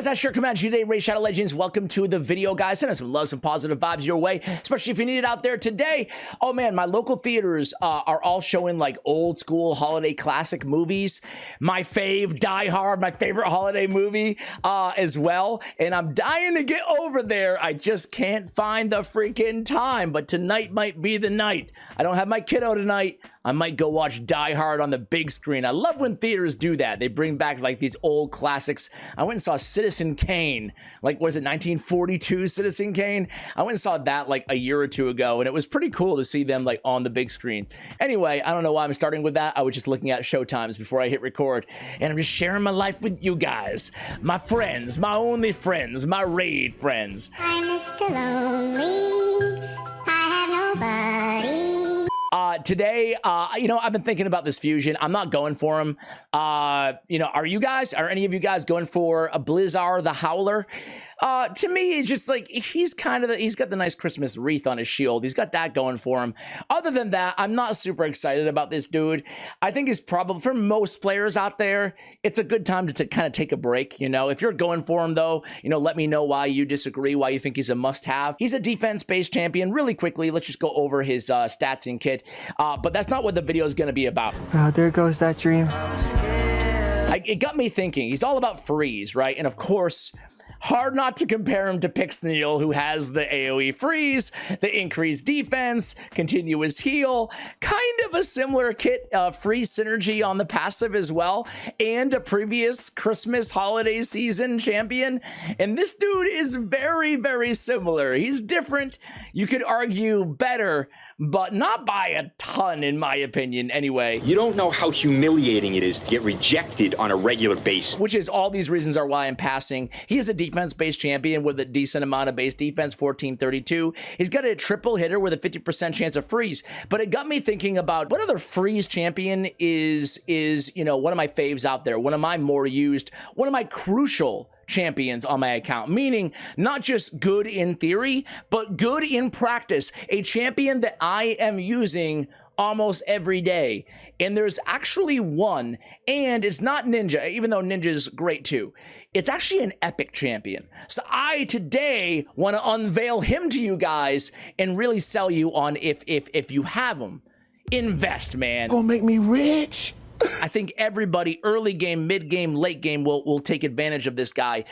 Guys, I sure command you today, Raid Shadow Legends. Welcome to the video, guys. Send us some love, some positive vibes your way, especially if you need it out there today. Oh man, my local theaters are all showing like old school holiday classic movies. My fave, Die Hard, my favorite holiday movie as well. And I'm dying to get over there. I just can't find the freaking time, but tonight might be the night. I don't have my kiddo tonight. I might go watch Die Hard on the big screen. I love when theaters do that. They bring back like these old classics. I went and saw Citizen Kane. Like, what is it, 1942 Citizen Kane? I went and saw that like a year or two ago, and it was pretty cool to see them like on the big screen. Anyway, I don't know why I'm starting with that. I was just looking at showtimes before I hit record, and I'm just sharing my life with you guys. My friends, my only friends, my raid friends. I'm Mr. Lonely. I have nobody. Today, you know, I've been thinking about this fusion. I'm not going for him. You know, are any of you guys going for a Blizzard the Howler? To me, it's just like, he's got the nice Christmas wreath on his shield. He's got that going for him. Other than that, I'm not super excited about this dude. I think it's probably, for most players out there, it's a good time to kind of take a break. You know, if you're going for him though, you know, let me know why you disagree, why you think he's a must-have. He's a defense-based champion. Really quickly, let's just go over his stats and kit. But that's not what the video is going to be about. Oh, there goes that dream. It got me thinking. He's all about freeze, right? And of course, hard not to compare him to Pixneal, who has the AoE freeze, the increased defense, continuous heal, kind of a similar kit, freeze synergy on the passive as well, and a previous Christmas holiday season champion. And this dude is very, very similar. He's different. You could argue better, but not by a ton, in my opinion, anyway. You don't know how humiliating it is to get rejected on a regular basis. Which is, all these reasons are why I'm passing. He is a defense-based champion with a decent amount of base defense, 1432. He's got a triple hitter with a 50% chance of freeze. But it got me thinking about what other freeze champion is, you know, one of my faves out there, one of my more used, one of my crucial champions on my account, meaning not just good in theory, but good in practice. A champion that I am using almost every day. And there's actually one, and it's not Ninja, even though Ninja's great too. It's actually an epic champion. So I today want to unveil him to you guys and really sell you on if you have him. Invest, man. Gonna make me rich. I think everybody, early game, mid game, late game, will take advantage of this guy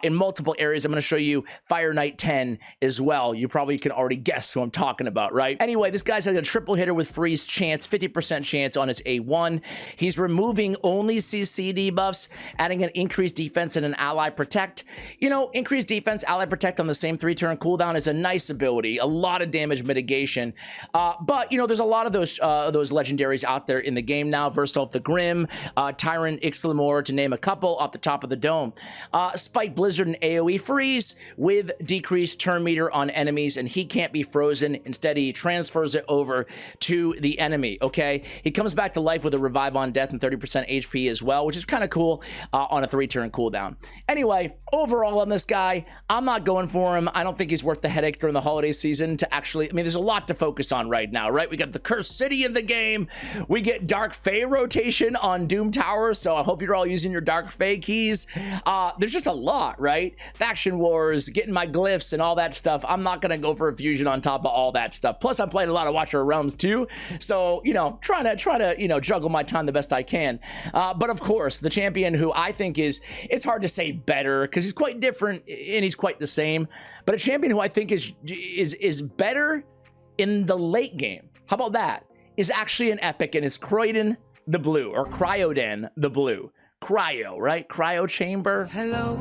in multiple areas. I'm going to show you Fire Knight 10 as well. You probably can already guess who I'm talking about, right? Anyway, this guy's has a triple hitter with freeze chance, 50% chance on his A1. He's removing only CC debuffs, adding an increased defense and an ally protect. You know, increased defense, ally protect on the same 3-turn cooldown is a nice ability. A lot of damage mitigation. But, you know, there's a lot of those legendaries out there in the game now. Versatile the Grim, Tyrant, Ixlamore, to name a couple off the top of the dome. Spike Blizzard and AoE freeze with decreased turn meter on enemies, and he can't be frozen. Instead, he transfers it over to the enemy, okay? He comes back to life with a revive on death and 30% HP as well, which is kind of cool on a 3-turn cooldown. Anyway, overall on this guy, I'm not going for him. I don't think he's worth the headache during the holiday season to actually, I mean, there's a lot to focus on right now, right? We got the Cursed City in the game. We get Dark Fae rotation on Doom Tower, so I hope you're all using your Dark Fae keys. There's just a lot, right? Faction wars, getting my glyphs and all that stuff. I'm not gonna go for a fusion on top of all that stuff. Plus, I'm playing a lot of Watcher of Realms too, so you know, trying to you know, juggle my time the best I can. But of course, the champion who I think it's hard to say better because he's quite different and he's quite the same. But a champion who I think is better in the late game. How about that? Is actually an epic, and it's Criodan the Blue, or Criodan the Blue. Cryo, right? Cryo chamber. Hello.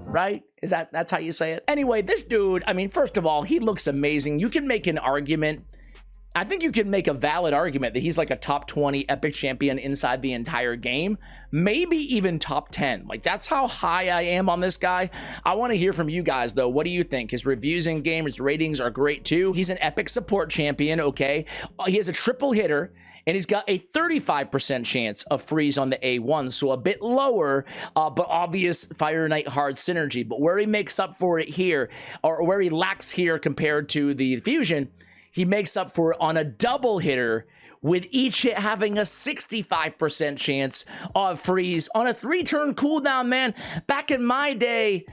Right? That's how you say it? Anyway, this dude, I mean, first of all, he looks amazing. You can make an argument. I think you can make a valid argument that he's like a top 20 epic champion inside the entire game. Maybe even top 10. Like, that's how high I am on this guy. I want to hear from you guys, though. What do you think? His reviews in game, his ratings are great, too. He's an epic support champion, okay? He has a triple hitter, and he's got a 35% chance of freeze on the A1, so a bit lower, but obvious Fire Knight hard synergy. But where he makes up for it here, or where he lacks here compared to the fusion, he makes up for it on a double hitter with each hit having a 65% chance of freeze on a 3-turn cooldown, man. Back in my day,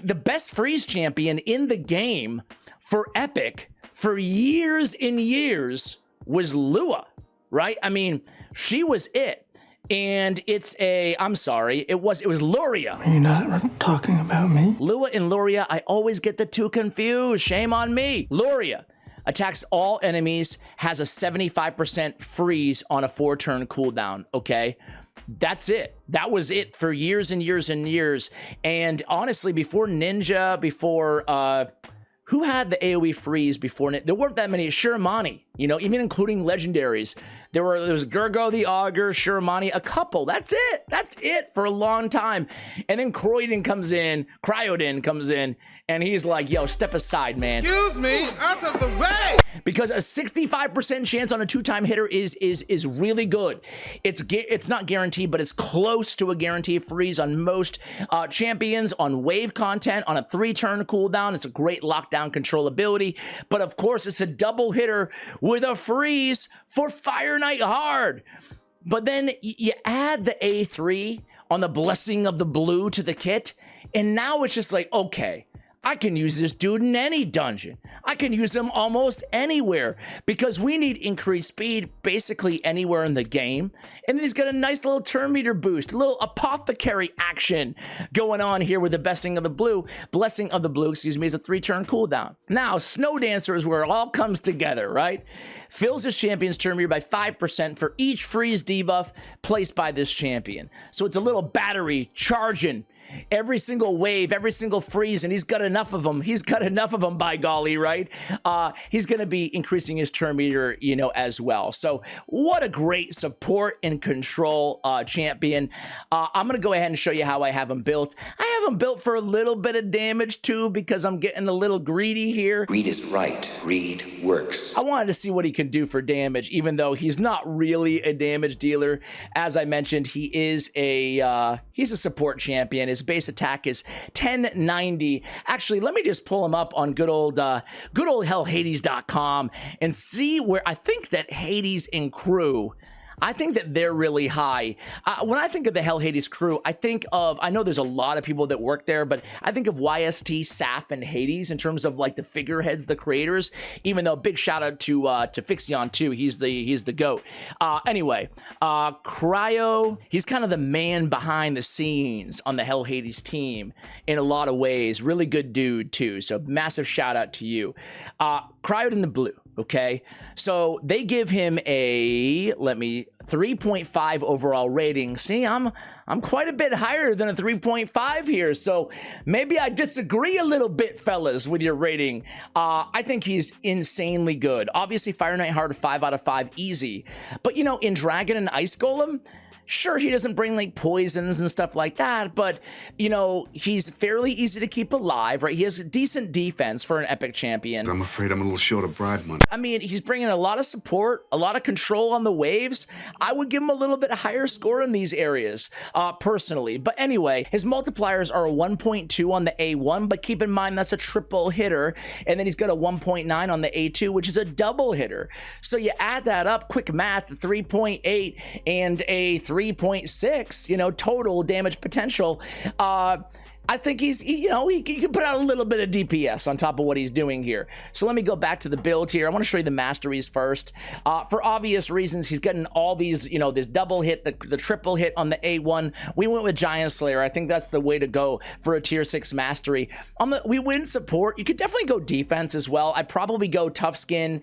the best freeze champion in the game for Epic for years and years was Lua, right? I mean, she was it. And I'm sorry, it was Luria. Are you not talking about me? Lua and Luria, I always get the two confused. Shame on me. Luria attacks all enemies, has a 75% freeze on a 4-turn cooldown, okay? That's it. That was it for years and years and years. And honestly, before Ninja, before, who had the AoE freeze before? There weren't that many. Shiramani, you know, even including legendaries. There was Gergo the Augur, Shiramani, a couple. That's it. That's it for a long time. And then Criodan comes in, and he's like, yo, step aside, man. Excuse me, out of the way! Because a 65% chance on a 2-time hitter is really good. It's not guaranteed, but it's close to a guaranteed freeze on most champions, on wave content, on a 3-turn cooldown. It's a great lockdown controllability. But of course, it's a double hitter with a freeze for Fire Knight Hard. But then you add the A3 on the Blessing of the Blue to the kit, and now it's just like, okay, I can use this dude in any dungeon. I can use him almost anywhere because we need increased speed basically anywhere in the game. And then he's got a nice little turn meter boost, a little apothecary action going on here with the Blessing of the Blue. Blessing of the Blue, excuse me, is a 3-turn cooldown. Now, Snow Dancer is where it all comes together, right? Fills his champion's turn meter by 5% for each freeze debuff placed by this champion. So it's a little battery charging every single wave, every single freeze, and he's got enough of them. He's got enough of them, by golly, right? He's going to be increasing his turn meter, you know, as well. So what a great support and control champion. I'm going to go ahead and show you how I have him built. I have him built for a little bit of damage too, because I'm getting a little greedy here. Greed is right. Greed works. I wanted to see what he can do for damage, even though he's not really a damage dealer. As I mentioned, he is he's a support champion. His base attack is 1090. Actually, let me just pull him up on good old hellhades.com and see where I think that Hades and crew, I think that they're really high. When I think of the Hell Hades crew, I know there's a lot of people that work there, but I think of YST, Saf, and Hades in terms of like the figureheads, the creators, even though big shout out to Fixion too. He's the GOAT. Anyway, Cryo, he's kind of the man behind the scenes on the Hell Hades team in a lot of ways. Really good dude too. So massive shout out to you. Criodan the Blue. Okay, so they give him a 3.5 overall rating. See, I'm quite a bit higher than a 3.5 here, so maybe I disagree a little bit, fellas, with your rating. I think he's insanely good. Obviously, Fire Knight Hard 5 out of 5 easy, but you know, in Dragon and Ice Golem, sure, he doesn't bring like poisons and stuff like that, but you know, he's fairly easy to keep alive, right? He has a decent defense for an epic champion. I'm afraid I'm a little short of bride money. I mean, he's bringing a lot of support, a lot of control on the waves. I would give him a little bit higher score in these areas, personally. But anyway, his multipliers are a 1.2 on the A1, but keep in mind that's a triple hitter. And then he's got a 1.9 on the A2, which is a double hitter. So you add that up, quick math, 3.8 and a 3.6, you know, total damage potential. I think he can put out a little bit of DPS on top of what he's doing here. So let me go back to the build here. I want to show you the Masteries first. For obvious reasons, he's getting all these, you know, this double hit, the triple hit on the A1. We went with Giant Slayer. I think that's the way to go for a tier 6 Mastery. We win support. You could definitely go defense as well. I'd probably go Tough Skin,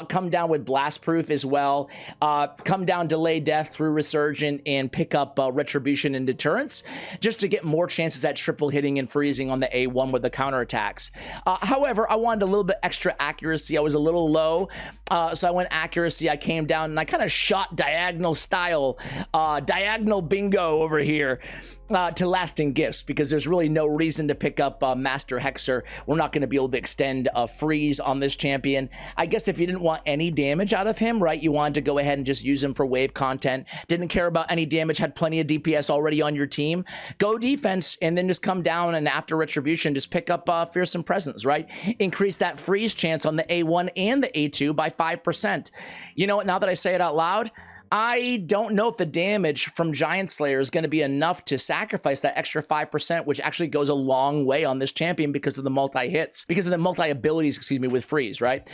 come down with Blast Proof as well, come down Delay Death through Resurgent, and pick up Retribution and Deterrence, just to get more chances at triple hitting and freezing on the A1 with the counterattacks. However, I wanted a little bit extra accuracy. I was a little low, so I went accuracy. I came down and I kind of shot diagonal style, diagonal bingo over here to Lasting Gifts, because there's really no reason to pick up Master Hexer. We're not going to be able to extend a freeze on this champion. I guess if you didn't want any damage out of him, right, you wanted to go ahead and just use him for wave content, didn't care about any damage, had plenty of DPS already on your team, go defense, and then just come come down and after Retribution, just pick up Fearsome Presence, right? Increase that freeze chance on the A1 and the A2 by 5%. You know what, now that I say it out loud, I don't know if the damage from Giant Slayer is going to be enough to sacrifice that extra 5%, which actually goes a long way on this champion because of the multi-hits, because of the multi-abilities, excuse me, with freeze, right?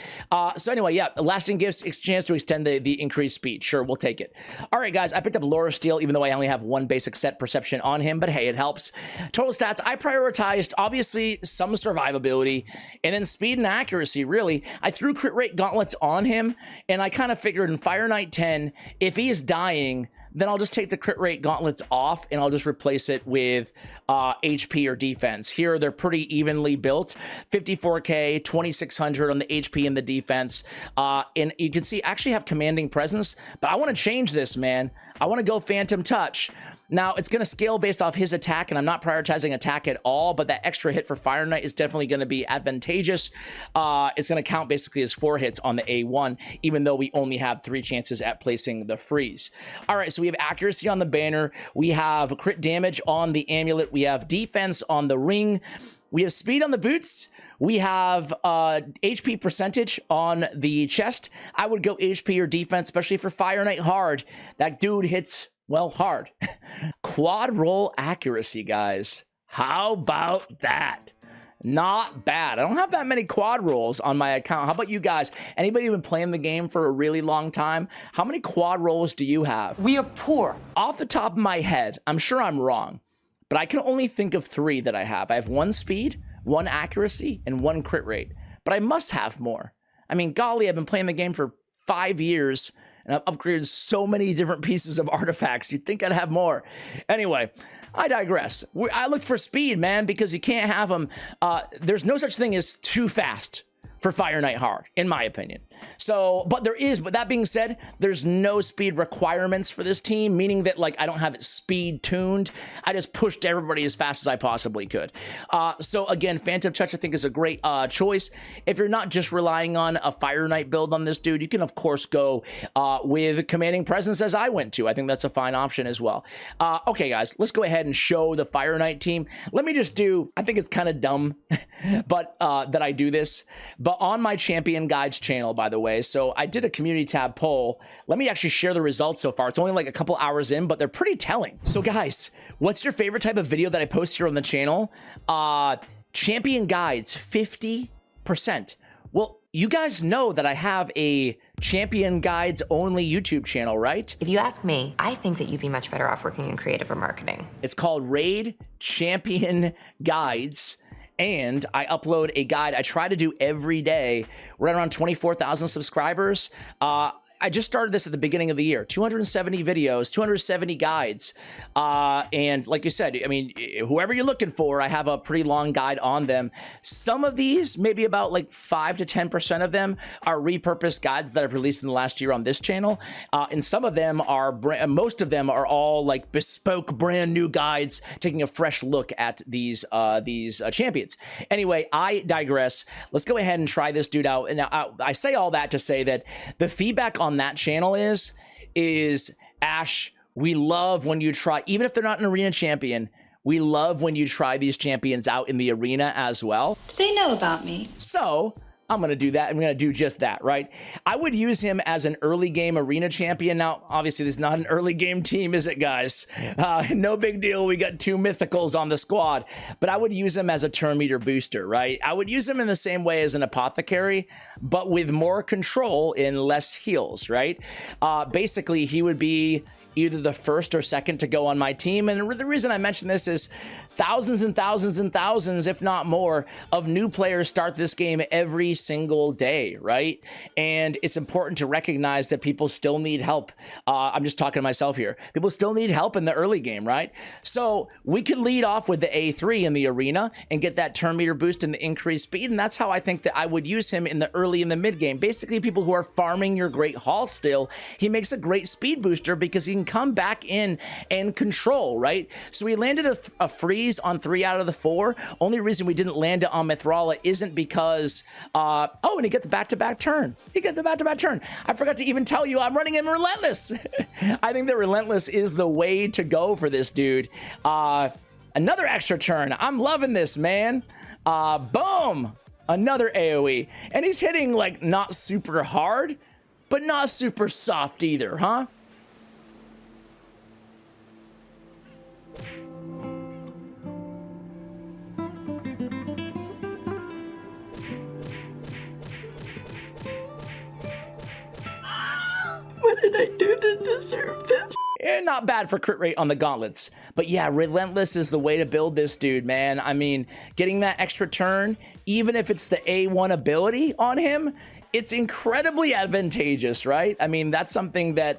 So anyway, yeah, lasting gifts, chance to extend the increased speed. Sure, we'll take it. All right, guys, I picked up Lore of Steel, even though I only have one basic set perception on him, but hey, it helps. Total stats, I prioritized, obviously, some survivability, and then speed and accuracy, really. I threw crit rate gauntlets on him, and I kind of figured in Fire Knight 10, if he is dying, then I'll just take the crit rate gauntlets off and I'll just replace it with HP or defense. Here, they're pretty evenly built. 54K, 2600 on the HP and the defense. And you can see, I actually have commanding presence, but I want to change this, man. I want to go Phantom Touch. Now, it's going to scale based off his attack, and I'm not prioritizing attack at all, but that extra hit for Fire Knight is definitely going to be advantageous. It's going to count basically as 4 hits on the A1, even though we only have 3 chances at placing the freeze. All right, so we have accuracy on the banner. We have crit damage on the amulet. We have defense on the ring. We have speed on the boots. We have HP percentage on the chest. I would go HP or defense, especially for Fire Knight hard. That dude hits, well, hard. Quad roll accuracy, guys. How about that? Not bad. I don't have that many quad rolls on my account. How about you guys? Anybody been playing the game for a really long time? How many quad rolls do you have? We are poor. Off the top of my head, I'm sure I'm wrong, but I can only think of 3 that I have. I have 1 speed, 1 accuracy, and 1 crit rate. But I must have more. I mean, golly, I've been playing the game for 5 years, and I've upgraded so many different pieces of artifacts. You'd think I'd have more. Anyway, I digress. I looked for speed, man, because you can't have them. There's no such thing as too fast for Fire Knight hard, in my opinion. So, but that being said, there's no speed requirements for this team, meaning that, like, I don't have it speed tuned. I just pushed everybody as fast as I possibly could. So again, Phantom Touch, I think, is a great choice. If you're not just relying on a Fire Knight build on this dude, you can, of course, go with Commanding Presence, as I went to. I think that's a fine option as well. Okay, guys, let's go ahead and show the Fire Knight team. Let me just do, I think it's kind of dumb, but that I do this, but on my Champion Guides channel, by the way, so I did a community tab poll. Let me actually share the results so far. It's only like a couple hours in, but they're pretty telling. So guys, what's your favorite type of video that I post here on the channel? Champion Guides, 50%. Well, you guys know that I have a Champion Guides only YouTube channel, right? If you ask me, I think that you'd be much better off working in creative or marketing. It's called Raid Champion Guides. And I upload a guide I try to do every day. We're at around 24,000 subscribers. I just started this at the beginning of the year. 270 videos, 270 guides. And like you said, I mean, whoever you're looking for, I have a pretty long guide on them. Some of these, maybe about like 5 to 10% of them, are repurposed guides that I've released in the last year on this channel. And some of them are, most of them are all like bespoke brand new guides, taking a fresh look at these champions. Anyway, I digress. Let's go ahead and try this dude out. And now I say all that to say that the feedback on that channel is Ash, we love when you try, even if they're not an arena champion, we love when you try these champions out in the arena as well. Do they know about me? So I'm going to do that. I'm going to do just that, right? I would use him as an early game arena champion. Now, obviously, this is not an early game team, is it, guys? No big deal. We got 2 mythicals on the squad, but I would use him as a turn meter booster, right? I would use him in the same way as an apothecary, but with more control and less heals, right? Basically, he would be either the first or second to go on my team. And the reason I mention this is thousands and thousands and thousands, if not more, of new players start this game every single day, right? And it's important to recognize that people still need help. I'm just talking to myself here. People still need help in the early game, right? So we could lead off with the A3 in the arena and get that turn meter boost and the increased speed. And that's how I think that I would use him in the early and the mid game. Basically, people who are farming your Great Hall still, he makes a great speed booster because he can come back in and control, right? So we landed a freeze on 3 out of the 4. Only reason we didn't land it on Mithrala isn't because, oh, and he got the back-to-back turn. He got the back-to-back turn. I forgot to even tell you I'm running him Relentless. I think that Relentless is the way to go for this dude. Another extra turn. I'm loving this, man. Boom. Another AoE. And he's hitting like not super hard, but not super soft either, huh? What did I do to deserve this? And not bad for crit rate on the gauntlets. But yeah, Relentless is the way to build this dude, man. I mean, getting that extra turn, even if it's the A1 ability on him, it's incredibly advantageous, right? I mean, that's something that,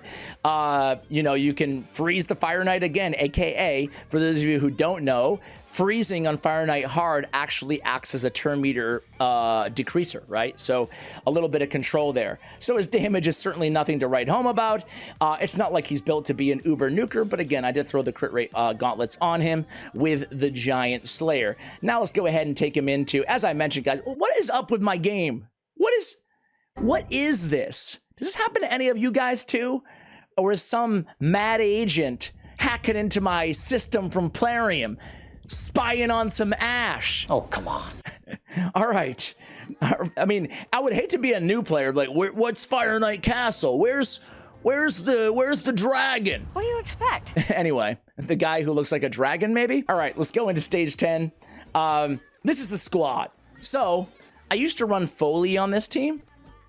you know, you can freeze the Fire Knight again, AKA, for those of you who don't know, freezing on Fire Knight hard actually acts as a turn meter decreaser, right? So a little bit of control there. So his damage is certainly nothing to write home about. It's not like he's built to be an uber nuker, but again, I did throw the crit rate gauntlets on him with the Giant Slayer. Now let's go ahead and take him into, as I mentioned, guys, what is up with my game? What is this? Does this happen to any of you guys too? Or is some mad agent hacking into my system from Plarium, spying on some Ash? Oh, come on. All right. I mean, I would hate to be a new player, like, what's Fire Knight Castle? Where's the dragon? What do you expect? Anyway, the guy who looks like a dragon, maybe? All right, let's go into stage 10. This is the squad. So I used to run Foley on this team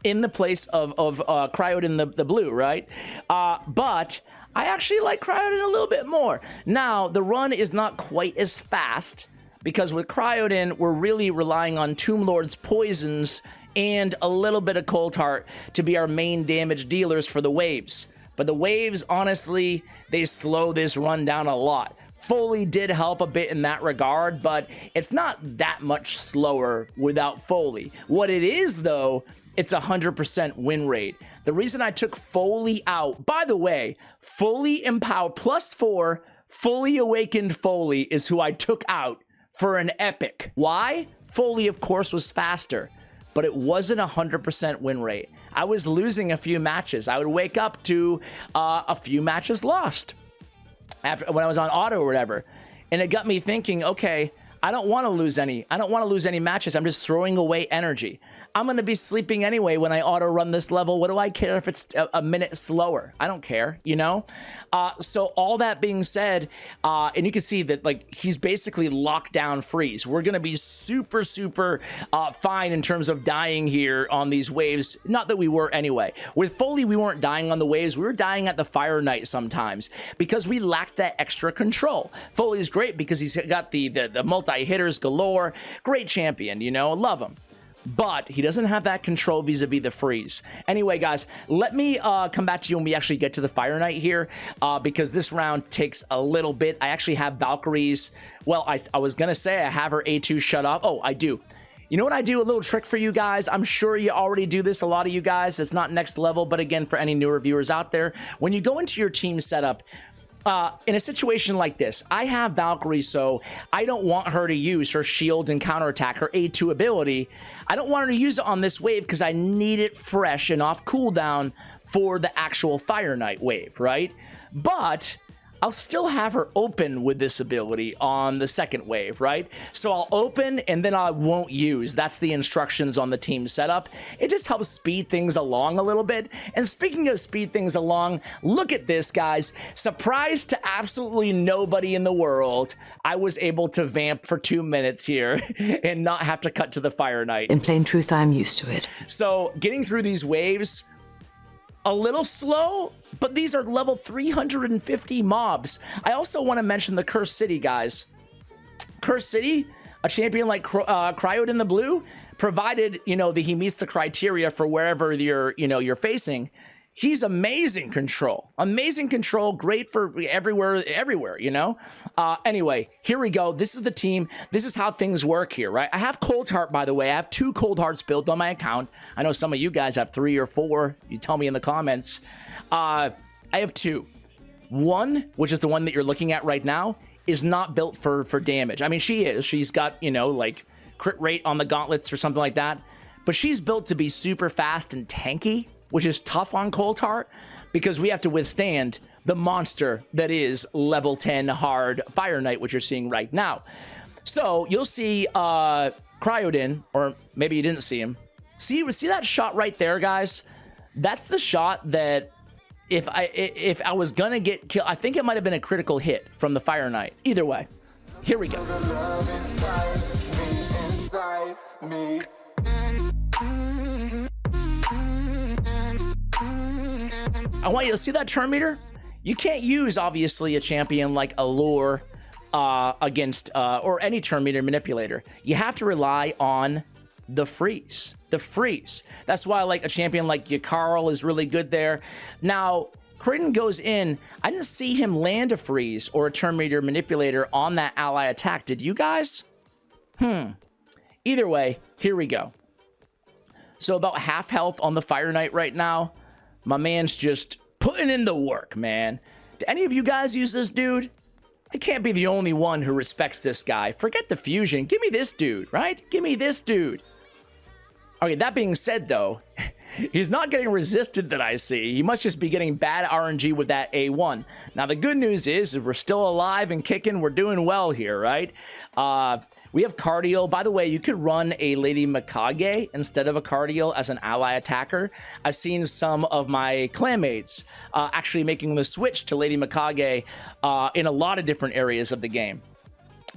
in the place of Criodan the Blue, right? But I actually like Criodan a little bit more. Now, the run is not quite as fast because with Criodan, we're really relying on Tomb Lord's poisons and a little bit of Cold Heart to be our main damage dealers for the waves. But the waves, honestly, they slow this run down a lot. Foley did help a bit in that regard, but it's not that much slower without Foley. What it is, though, it's 100% win rate. The reason I took Foley out, by the way, Foley Empower +4, Fully Awakened Foley is who I took out for an epic. Why? Foley, of course, was faster, but it wasn't 100% win rate. I was losing a few matches. I would wake up to a few matches lost when I was on auto or whatever. And it got me thinking, okay, I don't want to lose any. I don't want to lose any matches. I'm just throwing away energy. I'm going to be sleeping anyway when I auto run this level. What do I care if it's a minute slower? I don't care, you know? So all that being said, and you can see that like he's basically locked down freeze. We're going to be super, super fine in terms of dying here on these waves. Not that we were anyway. With Foley, we weren't dying on the waves. We were dying at the Fire Knight sometimes because we lacked that extra control. Foley's great because he's got the multi-hitters galore. Great champion, you know? Love him. But he doesn't have that control vis-a-vis the freeze. Anyway, guys, let me come back to you when we actually get to the Fire Knight here, because this round takes a little bit. I actually have Valkyries. Well, I was going to say I have her A2 shut off. Oh, I do. You know what I do? A little trick for you guys. I'm sure you already do this, a lot of you guys. It's not next level, but again, for any newer viewers out there, when you go into your team setup, in a situation like this, I have Valkyrie, so I don't want her to use her shield and counterattack, her A2 ability. I don't want her to use it on this wave because I need it fresh and off cooldown for the actual Fire Knight wave, right? But I'll still have her open with this ability on the second wave, right? So I'll open and then I won't use. That's the instructions on the team setup. It just helps speed things along a little bit. And speaking of speed things along, look at this, guys. Surprise to absolutely nobody in the world, I was able to vamp for 2 minutes here and not have to cut to the Fire Knight. In plain truth, I'm used to it. So getting through these waves, a little slow, but these are level 350 mobs. I also want to mention the Cursed City, guys. Cursed City, a champion like Criodan the Blue, provided, you know, that he meets the criteria for wherever you're facing. He's amazing control. Amazing control, great for everywhere, you know? Anyway, here we go. This is the team. This is how things work here, right? I have Cold Heart, by the way. I have 2 Cold Hearts built on my account. I know some of you guys have 3 or 4. You tell me in the comments. I have 2. One, which is the one that you're looking at right now, is not built for damage. I mean, she is. She's got, you know, like crit rate on the gauntlets or something like that. But she's built to be super fast and tanky, which is tough on Cold Heart because we have to withstand the monster that is level 10 hard Fire Knight, which you're seeing right now. So you'll see Criodan, or maybe you didn't see him. See that shot right there, guys? That's the shot that if I was gonna get killed, I think it might have been a critical hit from the Fire Knight. Either way, here we go. I want you to see that turn meter. You can't use, obviously, a champion like Allure against or any turn meter manipulator. You have to rely on the freeze. The freeze. That's why like a champion like Yakarl is really good there. Now, Criodan goes in. I didn't see him land a freeze or a turn meter manipulator on that ally attack. Did you guys? Either way, here we go. So about half health on the Fire Knight right now. My man's just putting in the work, man. Do any of you guys use this dude? I can't be the only one who respects this guy. Forget the fusion. Give me this dude, right? Give me this dude. Okay, that being said, though, he's not getting resisted that I see. He must just be getting bad RNG with that A1. Now, the good news is we're still alive and kicking. We're doing well here, right? We have Cardial. By the way, you could run a Lady Mikage instead of a Cardial as an ally attacker. I've seen some of my clanmates actually making the switch to Lady Mikage in a lot of different areas of the game.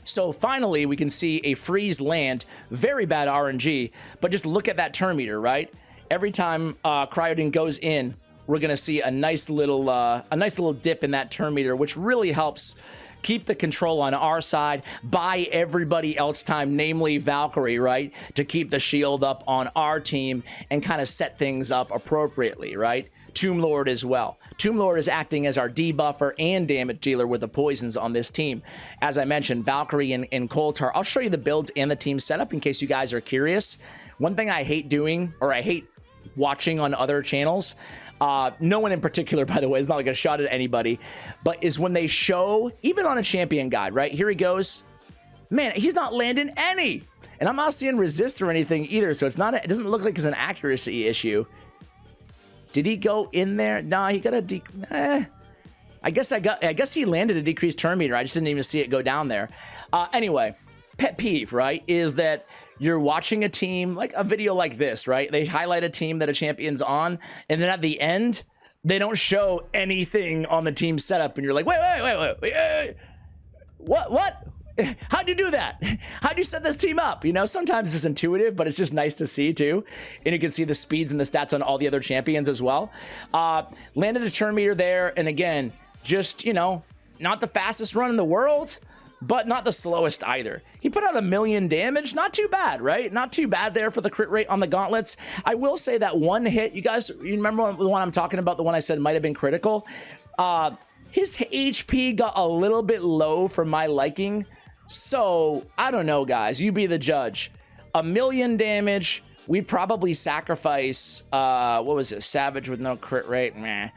So finally, we can see a freeze land. Very bad RNG, but just look at that turn meter, right? Every time Criodan goes in, we're gonna see a nice little dip in that turn meter, which really helps keep the control on our side, buy everybody else time, namely Valkyrie, right? To keep the shield up on our team and kind of set things up appropriately, right? Tomb Lord as well. Tomb Lord is acting as our debuffer and damage dealer with the poisons on this team. As I mentioned, Valkyrie and Koltar. I'll show you the builds and the team setup in case you guys are curious. One thing I hate doing, or I hate watching on other channels, no one in particular, by the way, it's not like a shot at anybody, but is when they show, even on a champion guide, right? Here he goes. Man, he's not landing any. And I'm not seeing resist or anything either, so it doesn't look like it's an accuracy issue. Did he go in there? Nah, he got a I guess he landed a decreased turn meter. I just didn't even see it go down there. Anyway, pet peeve, right, is that you're watching a team, like a video like this, right? They highlight a team that a champion's on, and then at the end, they don't show anything on the team setup, and you're like, wait, what? How'd you do that? How'd you set this team up? You know, sometimes it's intuitive, but it's just nice to see too. And you can see the speeds and the stats on all the other champions as well. Landed a turn meter there, and again, just, you know, not the fastest run in the world, but not the slowest either. He put out 1,000,000 damage. Not too bad, right? Not too bad there for the crit rate on the gauntlets. I will say that one hit, you remember the one I'm talking about, the one I said might have been critical? His HP got a little bit low for my liking. So, I don't know, guys. You be the judge. 1,000,000 damage. We'd probably sacrifice, what was it? Savage with no crit rate? Meh.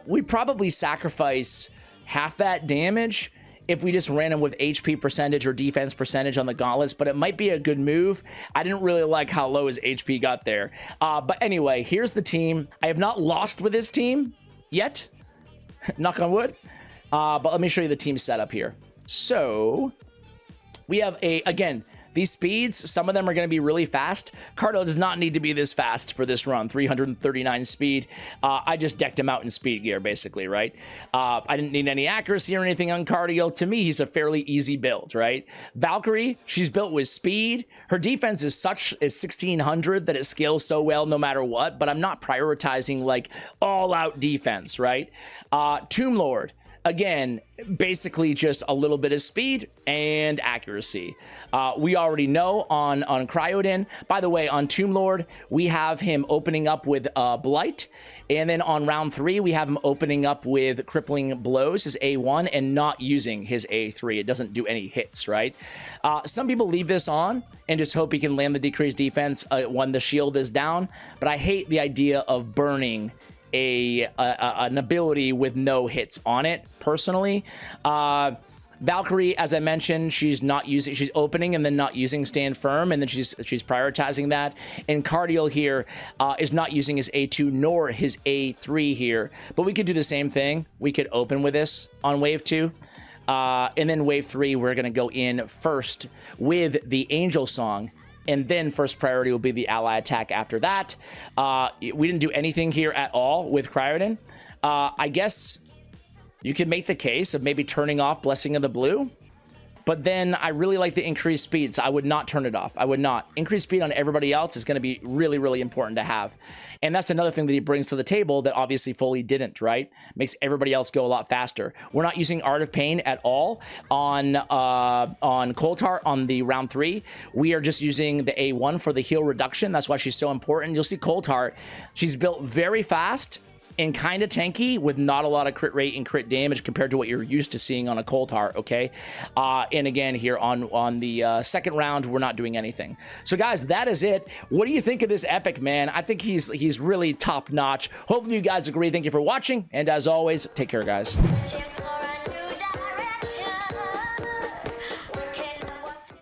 We'd probably sacrifice half that damage if we just ran him with HP percentage or defense percentage on the gauntlets, but it might be a good move. I didn't really like how low his HP got there. But anyway, here's the team. I have not lost with this team yet. Knock on wood. But let me show you the team setup here. So we have again, these speeds, some of them are going to be really fast. Cardo does not need to be this fast for this run, 339 speed. I just decked him out in speed gear, basically, right? I didn't need any accuracy or anything on Cardio. To me, he's a fairly easy build, right? Valkyrie, she's built with speed. Her defense is 1,600 that it scales so well no matter what, but I'm not prioritizing like all-out defense, right? Tomb Lord. Again, basically just a little bit of speed and accuracy. We already know on Criodan. By the way, on Tomb Lord, we have him opening up with Blight. And then on round 3, we have him opening up with Crippling Blows, his A1, and not using his A3. It doesn't do any hits, right? Some people leave this on and just hope he can land the decreased defense when the shield is down. But I hate the idea of burning an ability with no hits on it, personally. Valkyrie, as I mentioned, she's opening and then not using stand firm, and then she's prioritizing that. And Cardial here is not using his A2 nor his A3 here, but we could do the same thing. We could open with this on wave 2. And then wave 3, we're going to go in first with the Angel Song, and then first priority will be the ally attack after that. We didn't do anything here at all with Criodan. I guess you could make the case of maybe turning off Blessing of the Blue, but then I really like the increased speed, so I would not turn it off. I would not. Increased speed on everybody else is going to be really, really important to have. And that's another thing that he brings to the table that obviously Foley didn't, right? Makes everybody else go a lot faster. We're not using Art of Pain at all on Coulthart on the round 3. We are just using the A1 for the heal reduction. That's why she's so important. You'll see Coulthart, she's built very fast and kind of tanky with not a lot of crit rate and crit damage compared to what you're used to seeing on a Coulthart, okay? And again, here on the second round, we're not doing anything. So guys, that is it. What do you think of this epic, man? I think he's really top notch. Hopefully you guys agree. Thank you for watching, and as always, take care, guys.